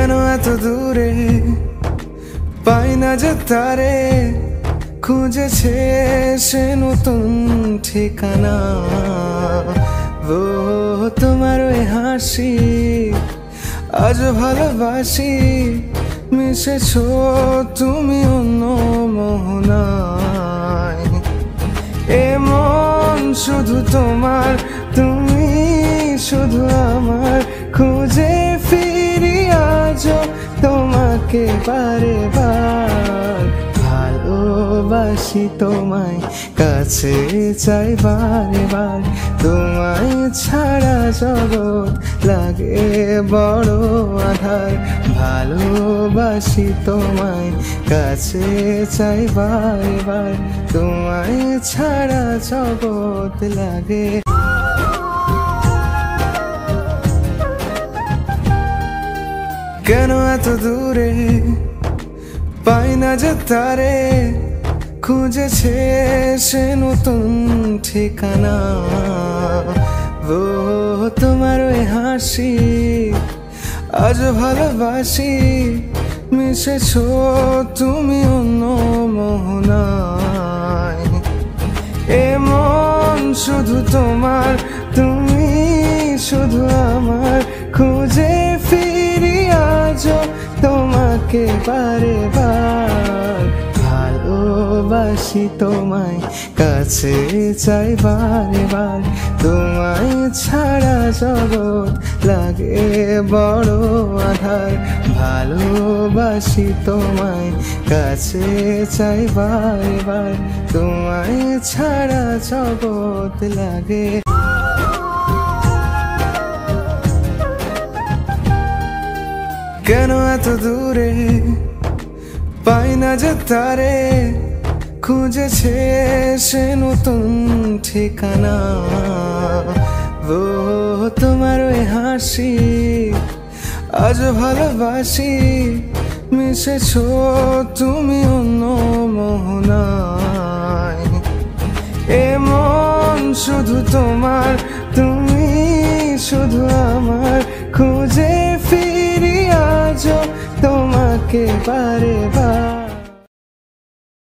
কেন এত দূরে পাই না যে তারে, খুঁজেছে সে নতুন ঠিকানা। ও তোমার ওই হাসি আজ ভালোবাসি, মিশেছো তুমি অন্য মোহনায়। এ মন শুধু তোমার, তুমি শুধু আমার, খুঁজে ফিরি আজও তোমাকে বারে বার। ভালোবাসি তোমায়, কাছে চাই বারে বার, তোমায় ছাড়া জগৎ লাগে বড় আধার। ভালোবাসি তোমায়, কাছে চাই বারে বার, তোমায় ছাড়া জগৎ লাগে। কেন এত দূরে পাই না যে তারে, খুঁজেছে সে নতুন ঠিকানা। ও তোমার ওই হাসি আজ ভালোবাসি, মিশেছো তুমি অন্য মোহনায়। এ মন শুধু তোমার, তুমি শুধু আমার, খুঁজে ফিরি আজও তোমাকে বারে বার। ভালোবাসি তোমায়, কাছে চাই বারে বার, তোমায় ছাড়া জগৎ লাগে বড় আধার। ভালোবাসি তোমায়, কাছে চাই বারে বার, তোমায় ছাড়া জগৎ লাগে। কেন এত দূরে পাই না যে তারে, খুঁজেছে সে নতুন ঠিকানা। ও তোমার ওই হাসি আজ ভালোবাসি, মিশেছো তুমি অন্য মোহনায়। এ মন শুধু তোমার, তুমি শুধু আমার, খুঁজে ফিরি আজও তোমাকে বারে বার।